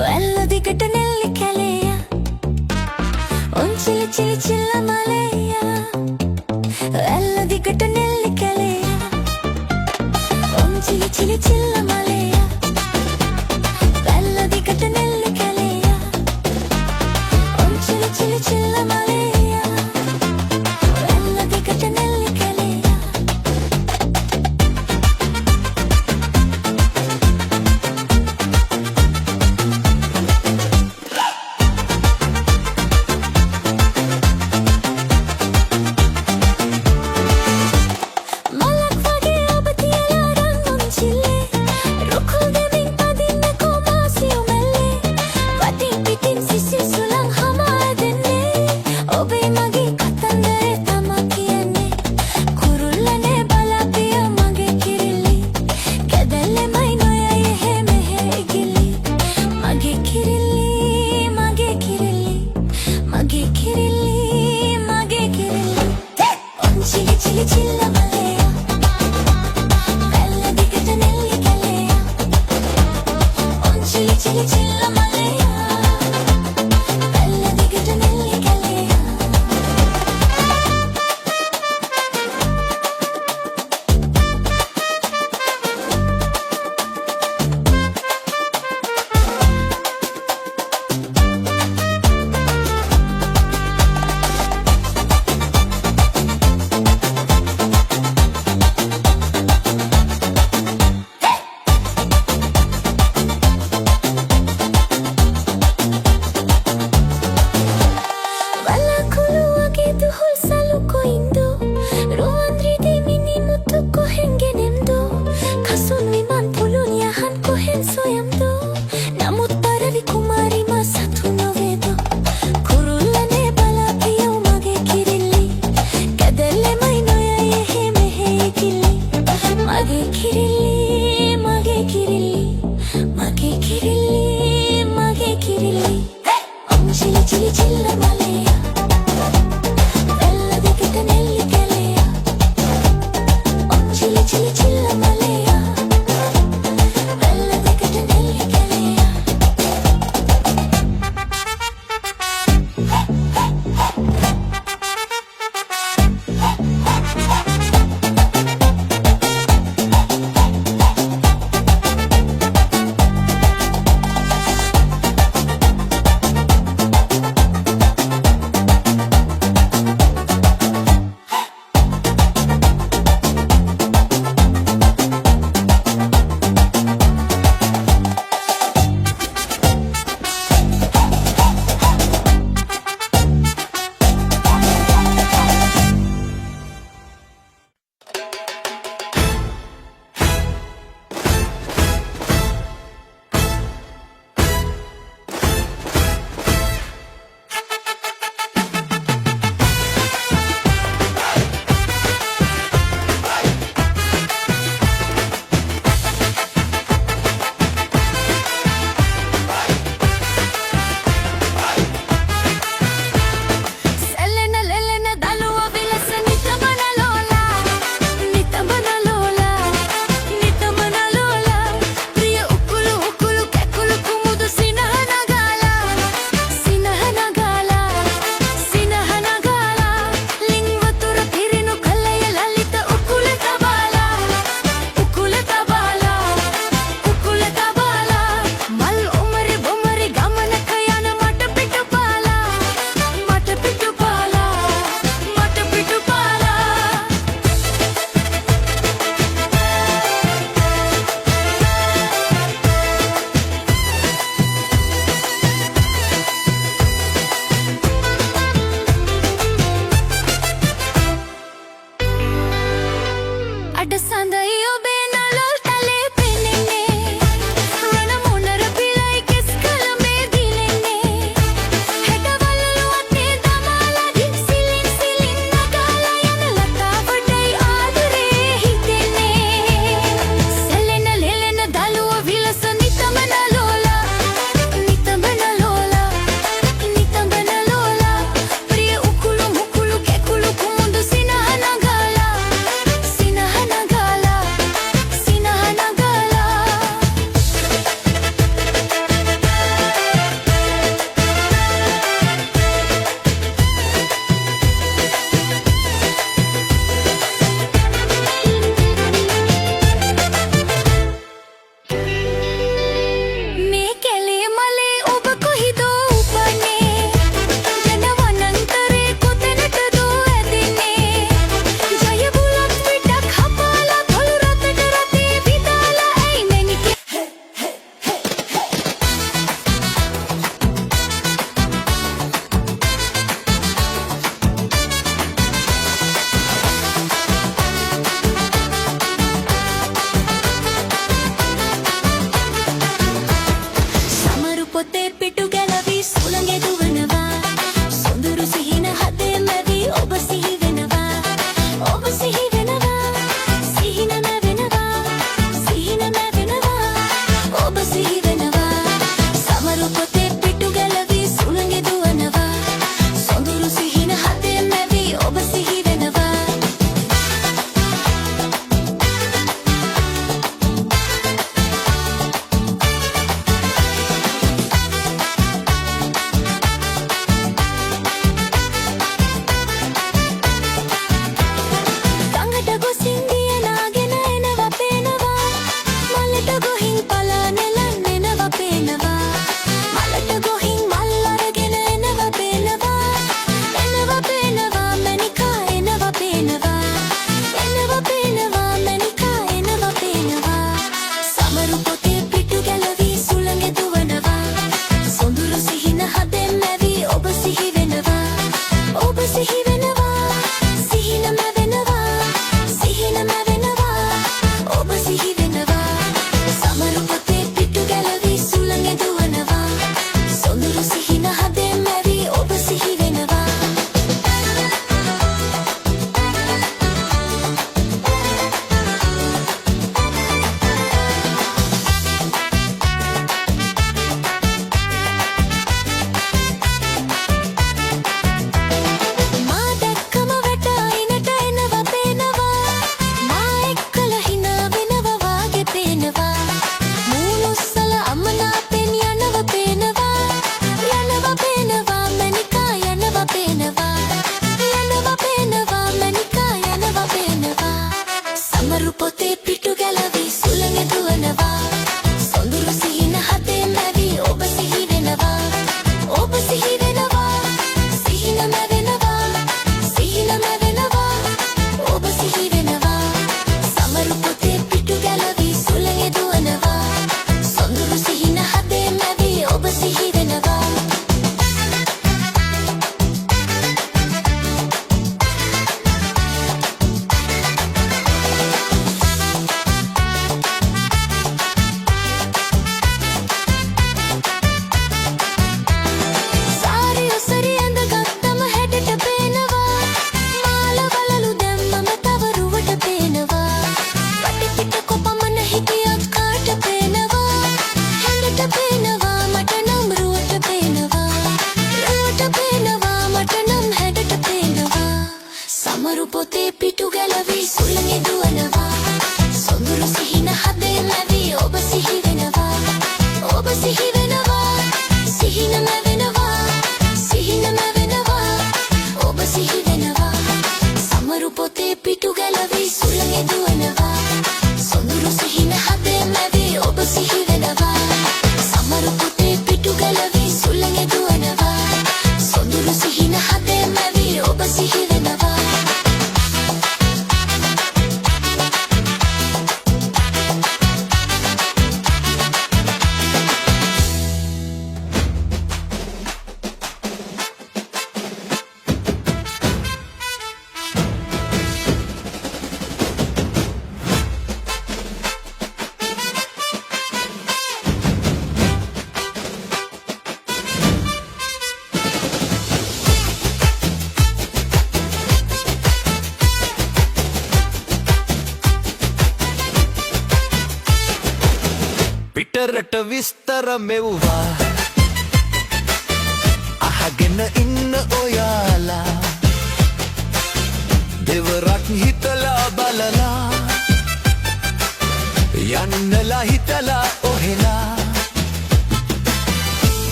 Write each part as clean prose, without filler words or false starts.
వెల్లదిగట నెల్లి కలేయ ఉంచిలి చిలి చిల్ల మలయ వెల్లదిగట నెల్లి కలేయ ఉంచిలి చిలి చిల్ల మలయ వెల్లదిగట నెల్లి కలేయ ఉంచిలి చిలి చిల్ల మలయ వెల్లదిగట నెల్లి కలేయ සිහිනම වෙනවා සිහිනම වෙනවා ඔබ සිහි වෙනවා සමරු පොතේ පිටු ගැලවී සුළඟ දුවනවා සොඳුරු සිහින හදේ මැවි ඔබ සිහි වෙනවා සමරු පොතේ පිටු ගැලවී සුළඟ දුවනවා සොඳුරු සිහින හදේ මැවි ඔබ සිහි වෙනවා පිටරට විස්තර මෙව්වා අහගෙන ඉන්න ඔයාලා දෙවරක් හිතලා බලලා යන්නලා හිතලා ඔහෙලා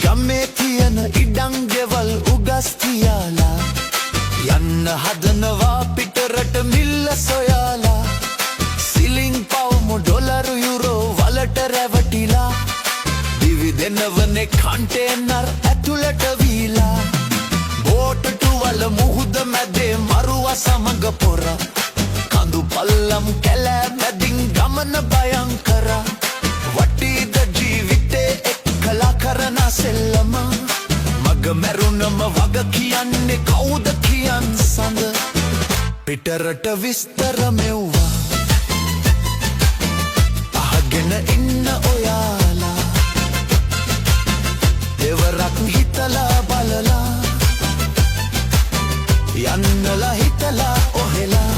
ගමේ තියෙන ඉඩම් ගෙවල් උගස් තියාලා යන්න හදනවා පිටරට මිල්ල සොයාලා සිලිං පවුමු ඩොලරු යුරෝ වලට රැවටිලා දිවිදෙනවනේ කන්ටේනර් ඇතුළට වීලා බෝට්ටු වල මුහුද මැදේ මරුව සමග පොර කඳු පල්ලම් කැලෑ මැදින් ගමන භයංකර වටීද ජීවිතේ එක්කලා කරන සෙල්ලම මග මැරුණම වග කියන්නේ කවුද කියන් සඳ පිටරට විස්තර මෙව්වා අහගෙන ඉන්න ඔයාලා දෙවරක් හිතලා බලලා යන්නලා හිතලා ඔහෙලා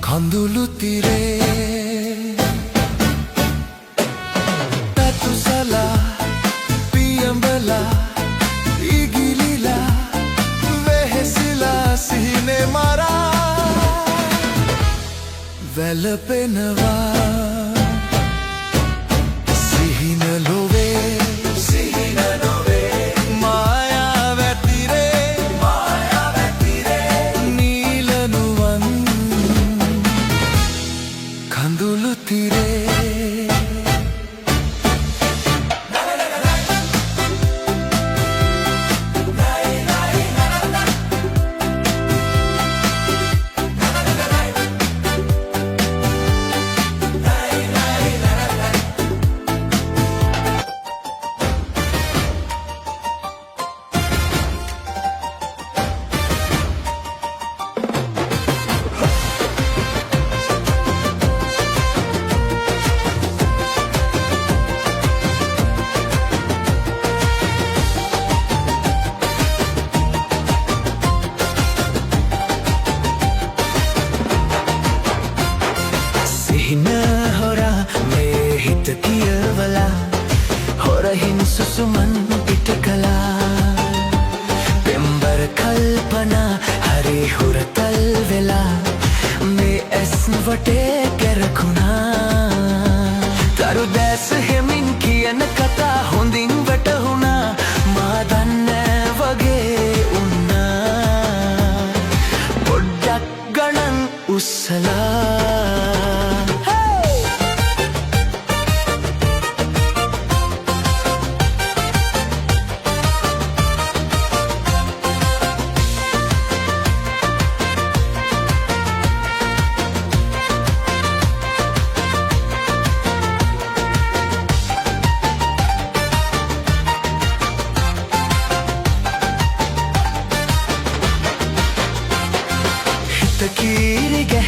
කඳුළු තිරේ තතුසලා පියඹලා ඉගිලිලා වෙහෙසිලා සිහිනේ මරා වැළපෙනවා සිහින ලොවේ මායා වැතිරේ නීලනුවන් කඳුළු තිරේ හින් සුසුමන් පිට කලා පෙම්බර කල්පනා හරි හුරතල් වෙලා මේ ඇස් වටේ කැරකුණා තරු දැස් හෙමින් කියන කතා හොඳින් වැටහුණා මා දන්නේ වගේ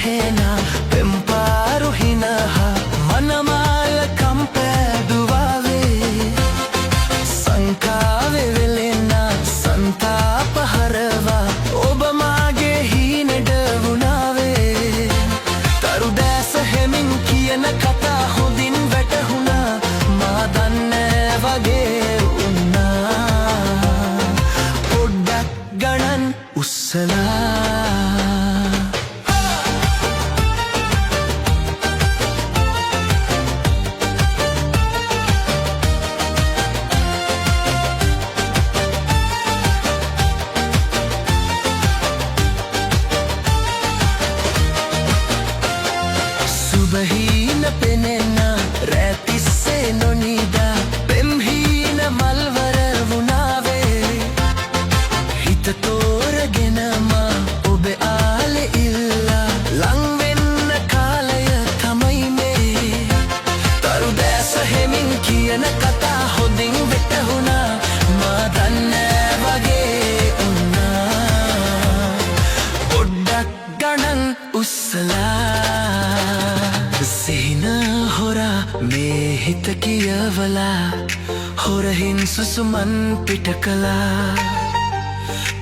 වැටහෙන පෙම්පාරු හිනහ මනමාල කම්පැදුවාවේ සංකාවේ වෙලෙන සන්තාප හරවා ඔබ මාගේ හීනෙට වුණාවේ තරු දැස හෙමින් කියන කතා හොඳින් වැටහුණා මා දන්නේ වගේ වුණා පොඩ්ඩක් ගණන් උස්සලා සුබහීන පෙනෙන රැතිස්සේ නොනිදා පෙම්හීන මල්වර වුණාවේ හිත තෝරගෙනම ඔබ ආලෙ ඉල්ලා ලංවෙන්න කාලය තමයි මේ තරු දැස හෙමින් කියන කතා හොඳින් වැටහුණා මා දන්නේ වගේ වුණා පොඩ්ඩක් ගණන් උස්සලා සිහින හොරා මේ හිත කියවලා හොරහින් සුසුමන් පිට කළා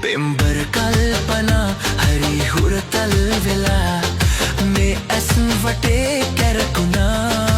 පෙම්බර කල්පනා හරි හුරතල් වෙලා මේ ඇස් වටේ කැරකුණා